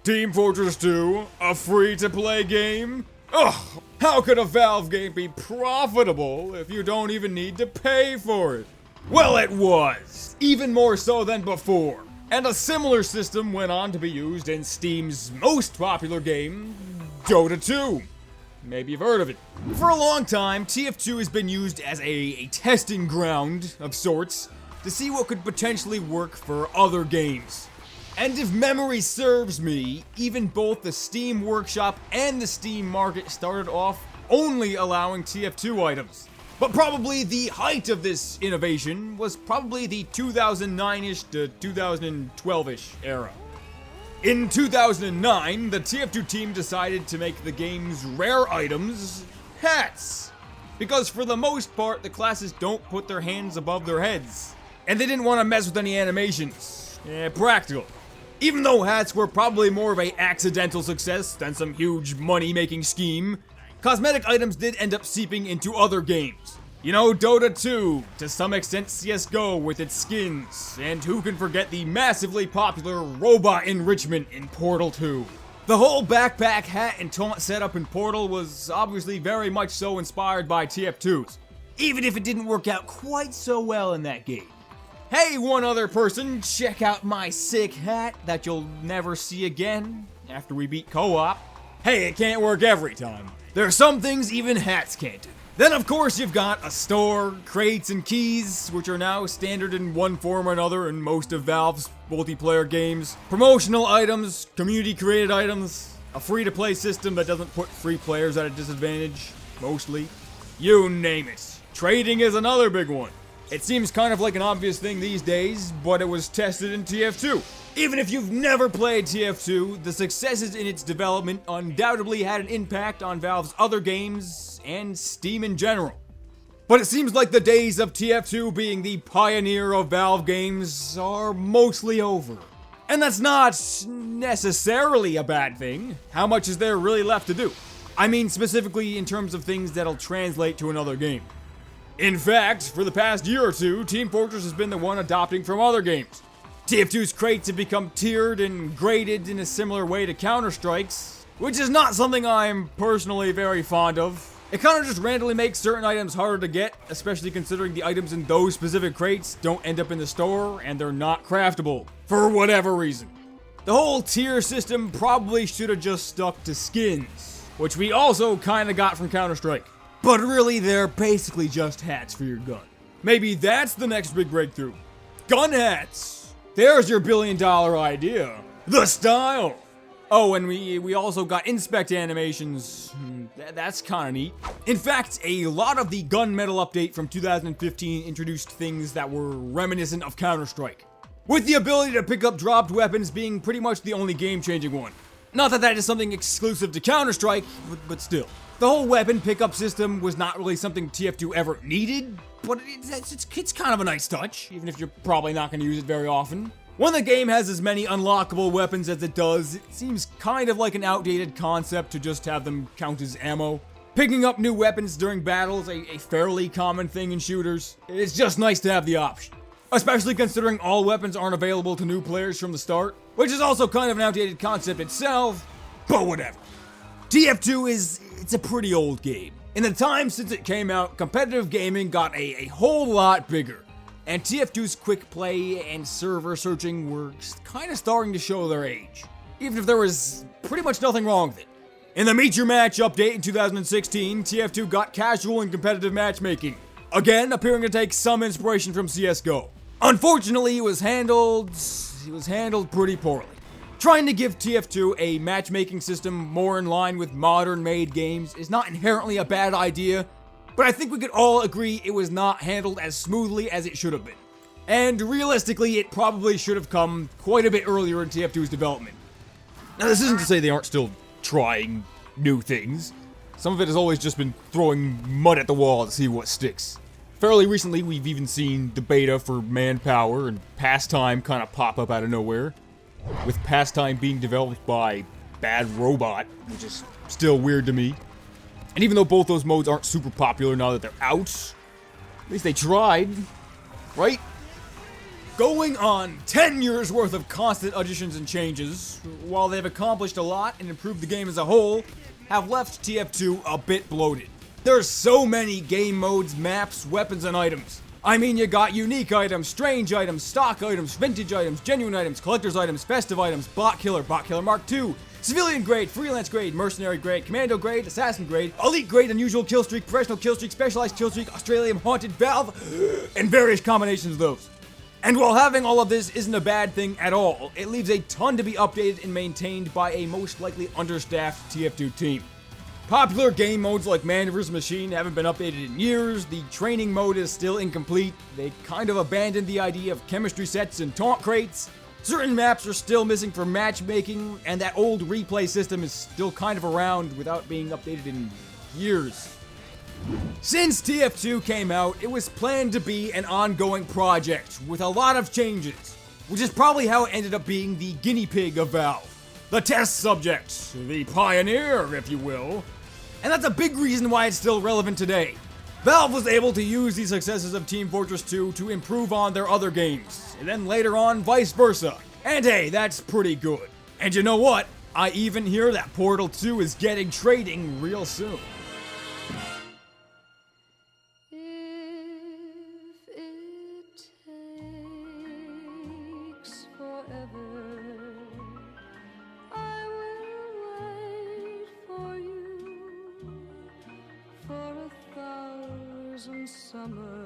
Team Fortress 2, a free-to-play game? Ugh, how could a Valve game be profitable if you don't even need to pay for it? Well, it was, even more so than before. And a similar system went on to be used in Steam's most popular game, Dota 2. Maybe you've heard of it. For a long time, TF2 has been used as a testing ground of sorts to see what could potentially work for other games. And if memory serves me, even both the Steam Workshop and the Steam Market started off only allowing TF2 items. But probably the height of this innovation was probably the 2009-ish to 2012-ish era. In 2009, the TF2 team decided to make the game's rare items hats. Because for the most part, the classes don't put their hands above their heads. And they didn't want to mess with any animations. Practical. Even though hats were probably more of a accidental success than some huge money-making scheme, cosmetic items did end up seeping into other games. You know, Dota 2, to some extent CSGO with its skins, and who can forget the massively popular robot enrichment in Portal 2. The whole backpack, hat, and taunt setup in Portal was obviously very much so inspired by TF2's, even if it didn't work out quite so well in that game. Hey, one other person, check out my sick hat that you'll never see again after we beat co-op. Hey, it can't work every time. There are some things even hats can't do. Then of course you've got a store, crates, and keys, which are now standard in one form or another in most of Valve's multiplayer games. Promotional items, community-created items, a free-to-play system that doesn't put free players at a disadvantage, mostly. You name it. Trading is another big one. It seems kind of like an obvious thing these days, but it was tested in TF2. Even if you've never played TF2, the successes in its development undoubtedly had an impact on Valve's other games and Steam in general. But it seems like the days of TF2 being the pioneer of Valve games are mostly over. And that's not necessarily a bad thing. How much is there really left to do? I mean specifically in terms of things that'll translate to another game. In fact, for the past year or two, Team Fortress has been the one adopting from other games. TF2's crates have become tiered and graded in a similar way to Counter-Strike's, which is not something I'm personally very fond of. It kind of just randomly makes certain items harder to get, especially considering the items in those specific crates don't end up in the store and they're not craftable, for whatever reason. The whole tier system probably should have just stuck to skins, which we also kind of got from Counter-Strike. But really, they're basically just hats for your gun. Maybe that's the next big breakthrough. Gun hats! There's your billion-dollar idea. The style! Oh, and we also got inspect animations. That's kinda neat. In fact, a lot of the gunmetal update from 2015 introduced things that were reminiscent of Counter-Strike, with the ability to pick up dropped weapons being pretty much the only game-changing one. Not that that is something exclusive to Counter-Strike, but still. The whole weapon pickup system was not really something TF2 ever needed, but it's kind of a nice touch, even if you're probably not going to use it very often. When the game has as many unlockable weapons as it does, it seems kind of like an outdated concept to just have them count as ammo. Picking up new weapons during battles, a fairly common thing in shooters. It's just nice to have the option. Especially considering all weapons aren't available to new players from the start, which is also kind of an outdated concept itself, but whatever. TF2 it's a pretty old game. In the time since it came out, competitive gaming got a whole lot bigger, and TF2's quick play and server searching were kind of starting to show their age, even if there was pretty much nothing wrong with it. In the Meet Your Match update in 2016, TF2 got casual and competitive matchmaking, again appearing to take some inspiration from CSGO. Unfortunately, it was handled pretty poorly. Trying to give TF2 a matchmaking system more in line with modern-made games is not inherently a bad idea, but I think we could all agree it was not handled as smoothly as it should have been. And realistically, it probably should have come quite a bit earlier in TF2's development. Now, this isn't to say they aren't still trying new things. Some of it has always just been throwing mud at the wall to see what sticks. Fairly recently, we've even seen the beta for Manpower and Pastime kind of pop up out of nowhere, with Pastime being developed by Bad Robot, which is still weird to me. And even though both those modes aren't super popular now that they're out, at least they tried, right? Going on 10 years worth of constant additions and changes, while they've accomplished a lot and improved the game as a whole, have left TF2 a bit bloated. There's so many game modes, maps, weapons, and items. I mean, you got unique items, strange items, stock items, vintage items, genuine items, collector's items, festive items, bot killer Mark II, civilian grade, freelance grade, mercenary grade, commando grade, assassin grade, elite grade, unusual kill streak, professional kill streak, specialized kill streak, Australian haunted valve, and various combinations of those. And while having all of this isn't a bad thing at all, it leaves a ton to be updated and maintained by a most likely understaffed TF2 team. Popular game modes like Man vs. Machine haven't been updated in years, the training mode is still incomplete, they kind of abandoned the idea of chemistry sets and taunt crates, certain maps are still missing for matchmaking, and that old replay system is still kind of around without being updated in years. Since TF2 came out, it was planned to be an ongoing project with a lot of changes, which is probably how it ended up being the guinea pig of Valve. The test subject, the pioneer, if you will. And that's a big reason why it's still relevant today. Valve was able to use the successes of Team Fortress 2 to improve on their other games, and then later on vice versa. And hey, that's pretty good. And you know what? I even hear that Portal 2 is getting trading real soon. Summers